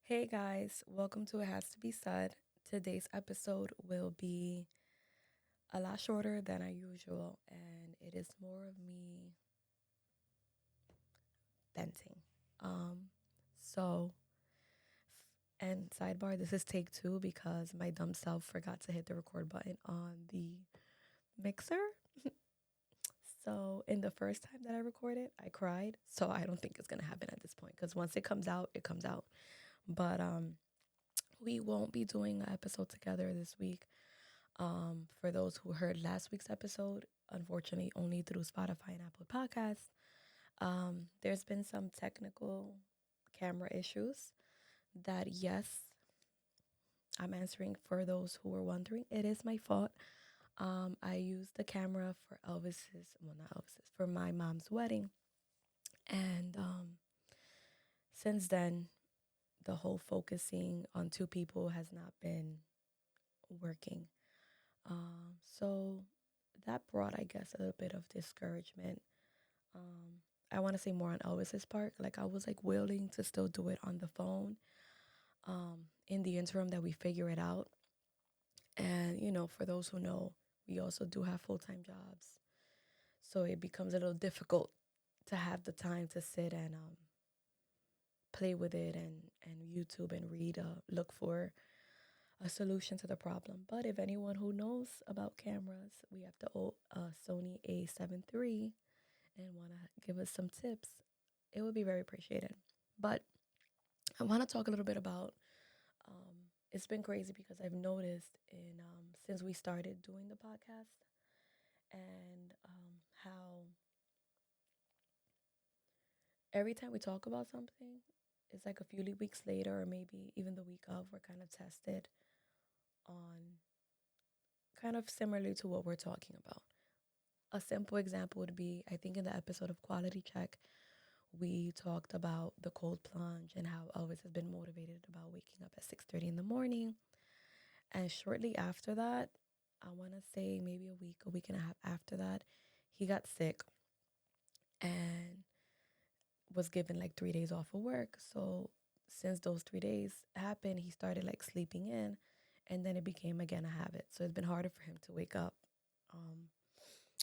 Hey guys, welcome to It Has to Be Said. Today's episode will be a lot shorter than our usual, and it is more of me venting. Um, so, and sidebar, this is take two because my dumb self forgot to hit the record button on the mixer. So, in the first time that I recorded, I cried. So, I don't think it's gonna happen at this point because once it comes out, it comes out. But we won't be doing an episode together this week. For those who heard last week's episode, unfortunately, only through Spotify and Apple Podcasts, there's been some technical camera issues that, yes, I'm answering for those who were wondering. It is my fault. I used the camera for Elvis's, well, not Elvis's, for my mom's wedding. And since then, the whole focusing on two people has not been working. So that brought, I guess, a little bit of discouragement. Um, I want to say more on Elvis's part. Like I was like willing to still do it on the phone. In the interim that we figure it out. And for those who know, we also do have full-time jobs, so it becomes a little difficult to have the time to sit and play with it and YouTube and read, look for a solution to the problem. But if anyone who knows about cameras, we have the old Sony A7 III and want to give us some tips, it would be very appreciated. But I want to talk a little bit about it's been crazy because I've noticed in since we started doing the podcast and how every time we talk about something, it's like a few weeks later or maybe even the week of, we're kind of tested on kind of similarly to what we're talking about. A simple example would be I think in the episode of Quality Check, we talked about the cold plunge and how Elvis has been motivated about waking up at 6:30 in the morning. And shortly after that, I want to say maybe a week and a half after that, he got sick and was given like 3 days off of work. So since those 3 days happened, he started like sleeping in, and then it became again a habit. So it's been harder for him to wake up um,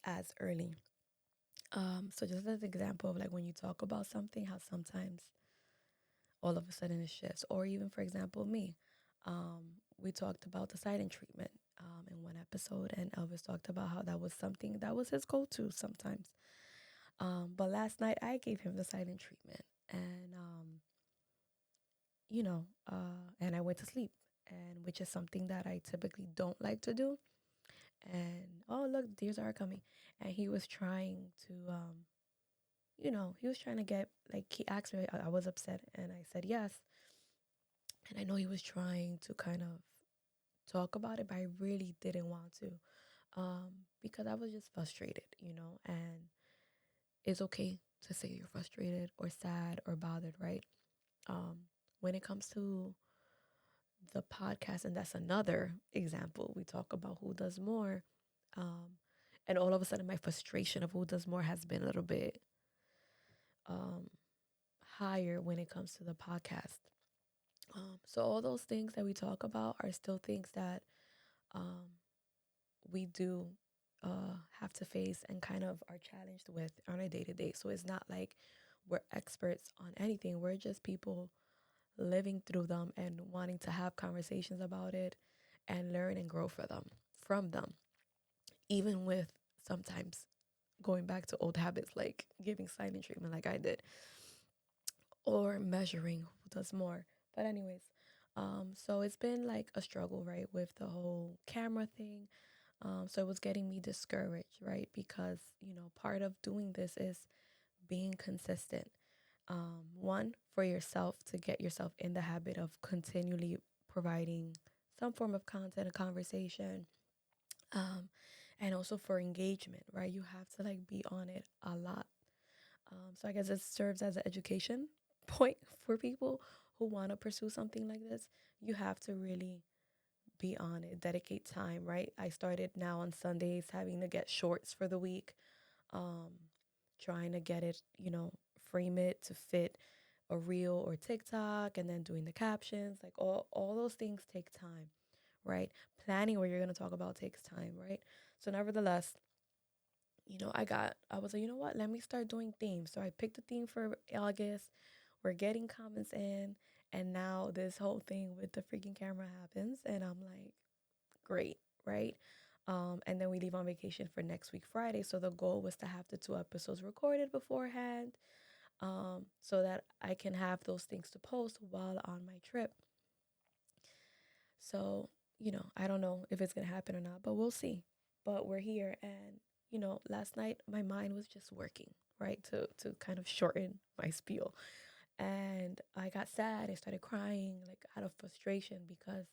as early. So just as an example of like when you talk about something, how sometimes all of a sudden it shifts. Or even, for example, me. We talked about the silent treatment in one episode, and Elvis talked about how that was something that was his go to sometimes. But last night I gave him the silent treatment, and and I went to sleep, and which is something that I typically don't like to do. And oh, look, deers are coming, and he was trying to, he was trying to get like he asked me, I was upset, and I said yes, and I know he was trying to kind of talk about it, but I really didn't want to, because I was just frustrated, and it's okay to say you're frustrated or sad or bothered, right? Um, when it comes to the podcast, and that's another example, we talk about who does more, um, and all of a sudden my frustration of who does more has been a little bit um, higher when it comes to the podcast. So all those things that we talk about are still things that um, we do have to face and kind of are challenged with on a day to day. So it's not like we're experts on anything. We're just people living through them and wanting to have conversations about it and learn and grow from them, even with sometimes going back to old habits like giving silent treatment like I did or measuring who does more. But anyways, so it's been like a struggle, right, with the whole camera thing. So it was getting me discouraged, right? Because, part of doing this is being consistent. One, for yourself to get yourself in the habit of continually providing some form of content, a conversation, um, and also for engagement, right? You have to like be on it a lot. So I guess it serves as an education point for people who want to pursue something like this. You have to really be on it, dedicate time, right? I started now on Sundays having to get shorts for the week, um, trying to get it, frame it to fit a reel or TikTok and then doing the captions. Like all those things take time, right? Planning what you're going to talk about takes time, right? So nevertheless, I was like, you know what? Let me start doing themes. So I picked a theme for August. We're getting comments in, and now this whole thing with the freaking camera happens, and I'm like, great, right? And then we leave on vacation for next week Friday. So the goal was to have the 2 episodes recorded beforehand, so that I can have those things to post while on my trip. So, I don't know if it's gonna happen or not, but we'll see. But we're here, and last night my mind was just working, right, to kind of shorten my spiel, and I got sad. I started crying, like out of frustration, because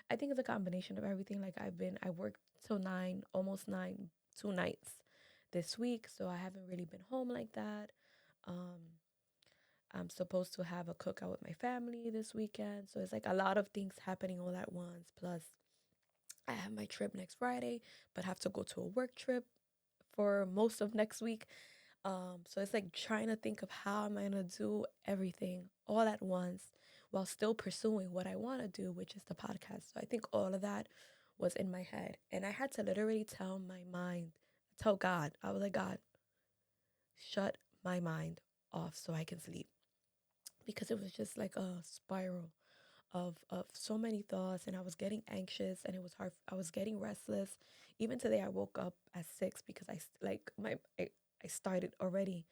I think it's a combination of everything. Like I worked till 9, almost 9, 2 nights this week, so I haven't really been home like that. Um, I'm supposed to have a cookout with my family this weekend. So it's like a lot of things happening all at once. Plus, I have my trip next Friday, but have to go to a work trip for most of next week. So it's like trying to think of how am I gonna do everything all at once while still pursuing what I want to do, which is the podcast. So I think all of that was in my head. And I had to literally tell my mind, tell God, I was like, God, shut my mind off so I can sleep, because it was just like a spiral of so many thoughts, and I was getting anxious, and it was hard. I was getting restless. Even today I woke up at 6 because I started already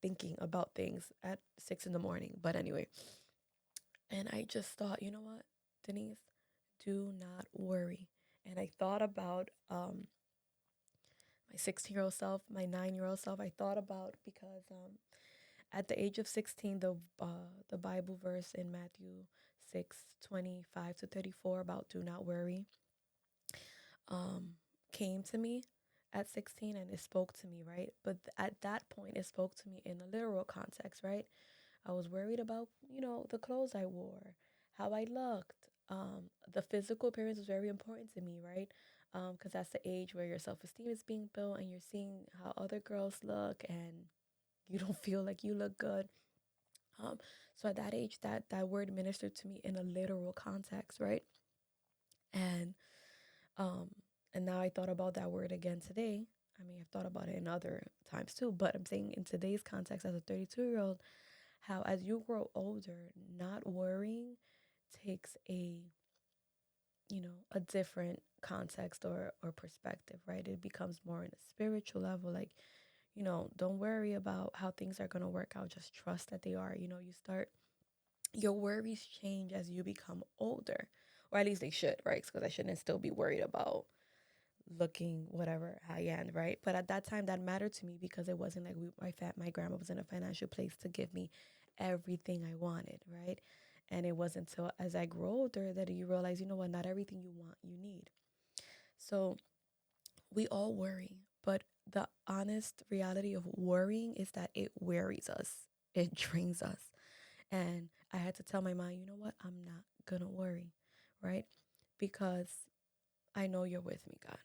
thinking about things at 6 in the morning. But anyway, and I just thought, you know what, Denise, do not worry. And I thought about my 16-year-old self, my 9-year-old self. I thought about, because at the age of 16, the Bible verse in Matthew 6:25 to 34 about do not worry um came to me at 16, and it spoke to me, right? But at that point it spoke to me in a literal context, right? I was worried about, the clothes I wore, how I looked. The physical appearance was very important to me, right? Because that's the age where your self-esteem is being built, and you're seeing how other girls look, and you don't feel like you look good. Um, so at that age, that word ministered to me in a literal context, right? And um, and now I thought about that word again today. I mean, I've thought about it in other times too, but I'm saying in today's context, as a 32-year-old, how as you grow older, not worrying takes a different context or perspective, right? It becomes more in a spiritual level, like, don't worry about how things are going to work out. Just trust that they are. You start, your worries change as you become older, or at least they should, right? Because I shouldn't still be worried about looking whatever high end, right? But at that time, that mattered to me, because it wasn't like my grandma was in a financial place to give me everything I wanted, right? And it wasn't until as I grow older that you realize, you know what, not everything you want, you need. So we all worry, but the honest reality of worrying is that it wearies us, it drains us. And I had to tell my mind, you know what? I'm not going to worry, right? Because I know you're with me, God.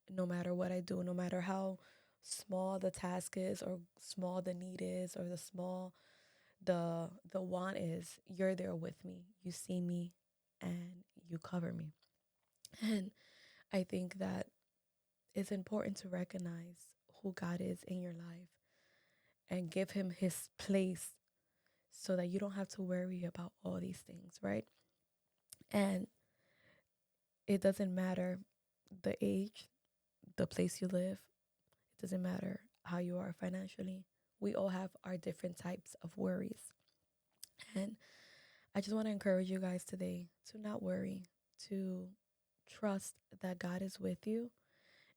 No matter what I do, no matter how small the task is, or small the need is, or the small the want is, you're there with me. You see me, and you cover me. And I think that it's important to recognize who God is in your life and give him his place, so that you don't have to worry about all these things, right? And it doesn't matter the age, the place you live, it doesn't matter how you are financially. We all have our different types of worries. And I just want to encourage you guys today to not worry, to trust that God is with you,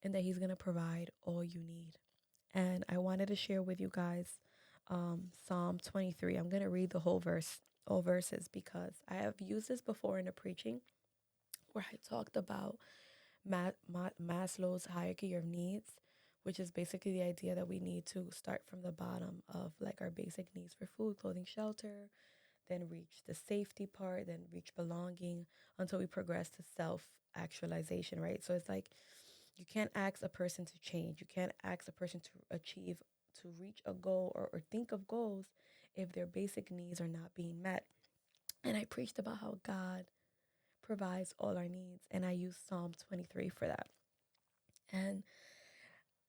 and that he's going to provide all you need. And I wanted to share with you guys Psalm 23. I'm going to read the whole verse, all verses, because I have used this before in the preaching, where I talked about Maslow's hierarchy of needs, which is basically the idea that we need to start from the bottom of like our basic needs for food, clothing, shelter, then reach the safety part, then reach belonging, until we progress to self actualization, right? So it's like you can't ask a person to change. You can't ask a person to achieve, to reach a goal, or think of goals if their basic needs are not being met. And I preached about how God provides all our needs. And I used Psalm 23 for that. And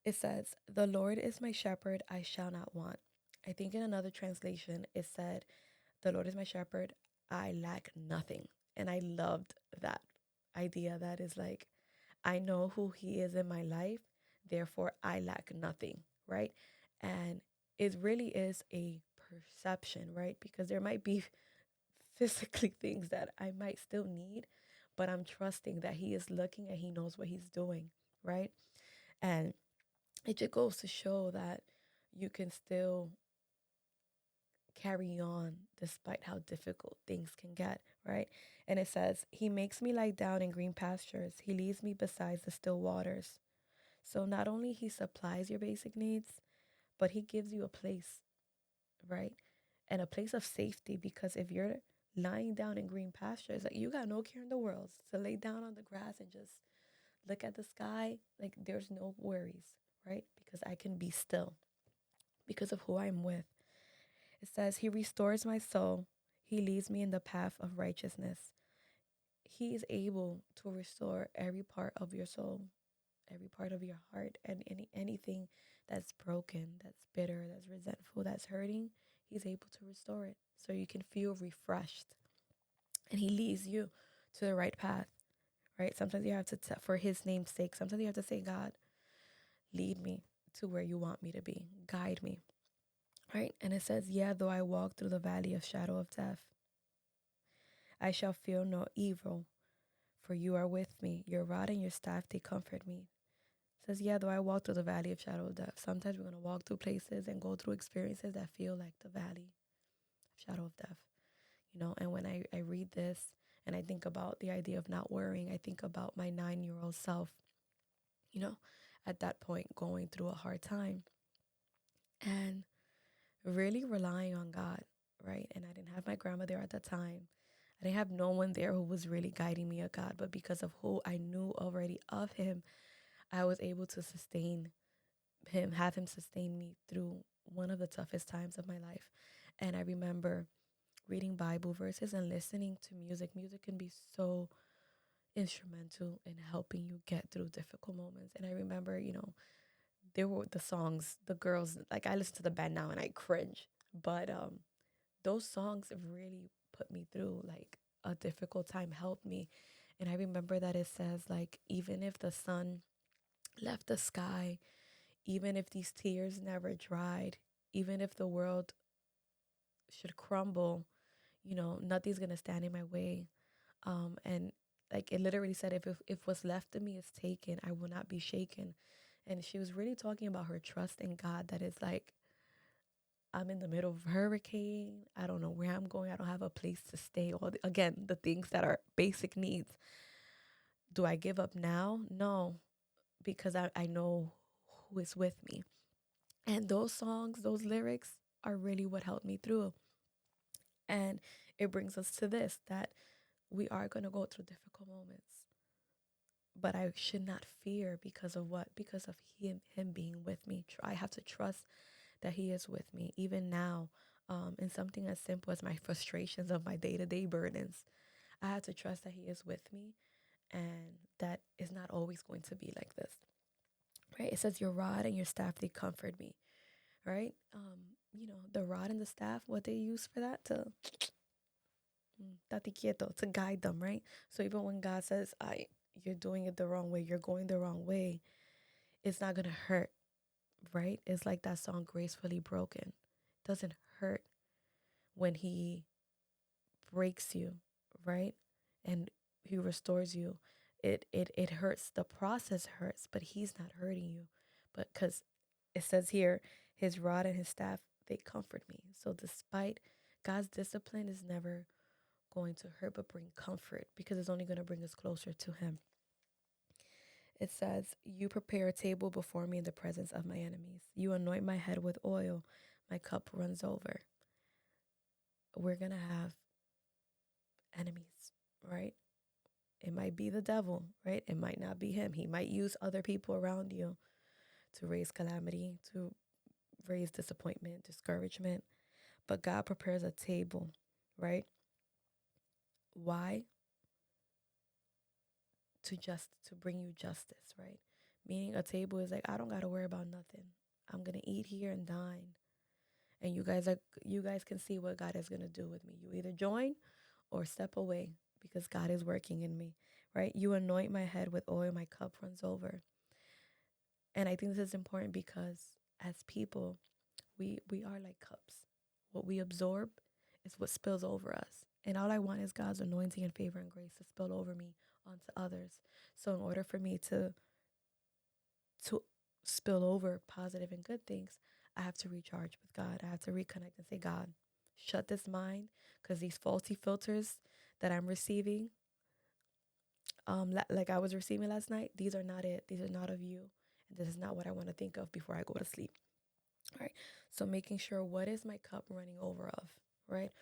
it says, "The Lord is my shepherd, I shall not want." I think in another translation, it said, "The Lord is my shepherd, I lack nothing." And I loved that idea that is like, I know who He is in my life, therefore I lack nothing, right? And it really is a perception, right? Because there might be physically things that I might still need, but I'm trusting that He is looking and He knows what He's doing, right? And it just goes to show that you can still carry on despite how difficult things can get, right? And it says, "He makes me lie down in green pastures. He leads me beside the still waters." So not only He supplies your basic needs, but He gives you a place, right? And a place of safety, because if you're lying down in green pastures, like you got no care in the world to lay down on the grass and just look at the sky, like there's no worries, right? Because I can be still because of who I'm with. It says, "He restores my soul. He leads me in the path of righteousness." He is able to restore every part of your soul, every part of your heart, and anything that's broken, that's bitter, that's resentful, that's hurting. He's able to restore it so you can feel refreshed. And He leads you to the right path, right? Sometimes you have to, for His name's sake, sometimes you have to say, "God, lead me to where you want me to be. Guide me." Right? And it says, "Yeah, though I walk through the valley of shadow of death, I shall feel no evil, for you are with me. Your rod and your staff, they comfort me." It says, "Yeah, though I walk through the valley of shadow of death." Sometimes we're going to walk through places and go through experiences that feel like the valley of shadow of death. And when I read this and I think about the idea of not worrying, I think about my 9-year-old self, you know, at that point going through a hard time and really relying on God, right? And I didn't have my grandma there at the time. I didn't have no one there who was really guiding me of God, but because of who I knew already of Him, I was able to sustain Him, have Him sustain me through one of the toughest times of my life. And I remember reading Bible verses and listening to music. Music can be so instrumental in helping you get through difficult moments. And I remember, there were the songs, the girls, like I listen to the band now and I cringe, but those songs really put me through like a difficult time, helped me. And I remember that it says like, even if the sun left the sky, even if these tears never dried, even if the world should crumble, nothing's gonna stand in my way. And like it literally said, if what's left of me is taken, I will not be shaken. And she was really talking about her trust in God. That is like, I'm in the middle of a hurricane. I don't know where I'm going. I don't have a place to stay. Again, the things that are basic needs. Do I give up now? No, because I know who is with me. And those songs, those lyrics are really what helped me through. And it brings us to this, that we are going to go through difficult moments. But I should not fear because of what? Because of him being with me. I have to trust that He is with me, even now. In something as simple as my frustrations of my day-to-day burdens, I have to trust that He is with me, and that is not always going to be like this, right? It says, "Your rod and your staff, they comfort me," right? The rod and the staff, what they use for that, to tate quieto, to guide them, right? So even when God says, you're doing it the wrong way, you're going the wrong way, it's not gonna hurt, right? It's like that song, "Gracefully Broken." It doesn't hurt when He breaks you, right? And He restores you. It hurts. The process hurts, but He's not hurting you. But because it says here, His rod and His staff, they comfort me. So despite God's discipline is never going to hurt but bring comfort, because it's only going to bring us closer to Him. It says, "You prepare a table before me in the presence of my enemies. You anoint my head with oil. My cup runs over." We're going to have enemies, right? It might be the devil, right? It might not be him. He might use other people around you to raise calamity, to raise disappointment, discouragement. but God prepares a table, right? Why? To bring you justice, right? Meaning a table is like, I don't gotta worry about nothing. I'm gonna eat here and dine. And you guys can see what God is gonna do with me. You either join or step away because God is working in me, right? You anoint my head with oil, my cup runs over. And I think this is important because as people, we are like cups. What we absorb is what spills over us. And all I want is God's anointing and favor and grace to spill over me onto others. So in order for me to spill over positive and good things, I have to recharge with God. I have to reconnect and say, God, shut this mind because these faulty filters that I'm receiving, like I was receiving last night, these are not it. These are not of you. And this is not what I want to think of before I go to sleep. All right. So making sure what is my cup running over of, right?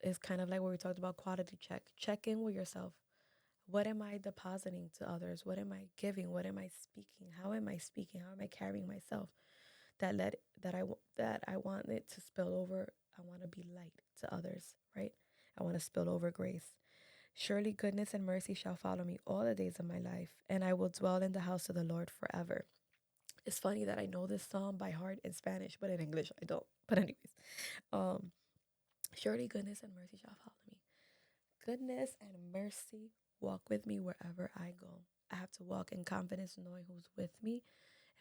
Is kind of like what we talked about quality check. Check in with yourself. What am I depositing to others? What am I giving? What am I speaking? How am I speaking? How am I carrying myself? That I want it to spill over. I want to be light to others, right? I want to spill over grace. Surely goodness and mercy shall follow me all the days of my life, and I will dwell in the house of the Lord forever. It's funny that I know this psalm by heart in Spanish, but in English I don't. But anyways, um, surely goodness and mercy shall follow me. Goodness and mercy walk with me wherever I go. I have to walk in confidence knowing who's with me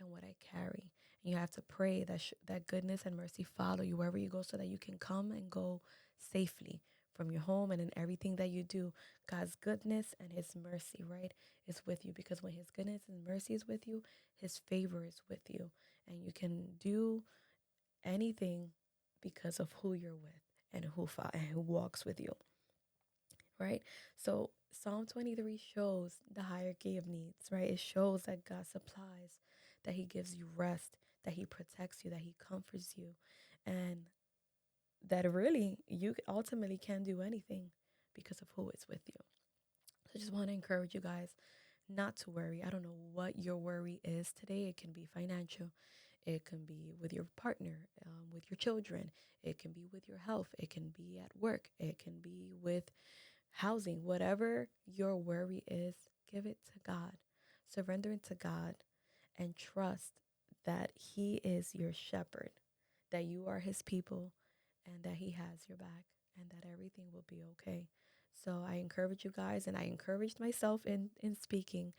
and what I carry. And you have to pray that that goodness and mercy follow you wherever you go so that you can come and go safely from your home and in everything that you do. God's goodness and his mercy, right, is with you because when his goodness and mercy is with you, his favor is with you. And you can do anything because of who you're with and and who walks with you, right? So Psalm 23 shows the hierarchy of needs, right? It shows that God supplies, that he gives you rest, that he protects you, that he comforts you, and that really you ultimately can do anything because of who is with you. So I just want to encourage you guys not to worry. I don't know what your worry is today. It can be financial, it can be with your partner, with your children, it can be with your health, it can be at work, it can be with housing, whatever your worry is, give it to God. Surrender it to God and trust that He is your shepherd, that you are His people, and that He has your back, and that everything will be okay. So I encourage you guys, and I encouraged myself in speaking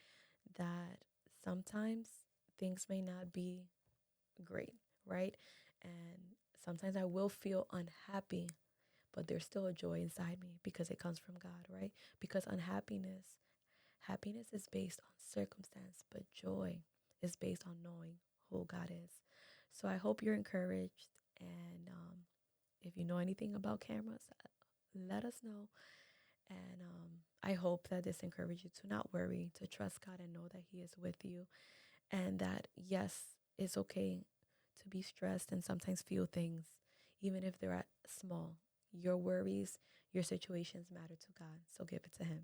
that sometimes things may not be great, right? And sometimes I will feel unhappy, but there's still a joy inside me because it comes from God, right? Because happiness is based on circumstance, but joy is based on knowing who God is. So I hope you're encouraged. And if you know anything about cameras, let us know. And I hope that this encourages you to not worry, to trust God and know that He is with you. And that, yes, it's okay to be stressed and sometimes feel things, even if they're small. Your worries, your situations matter to God. So give it to Him.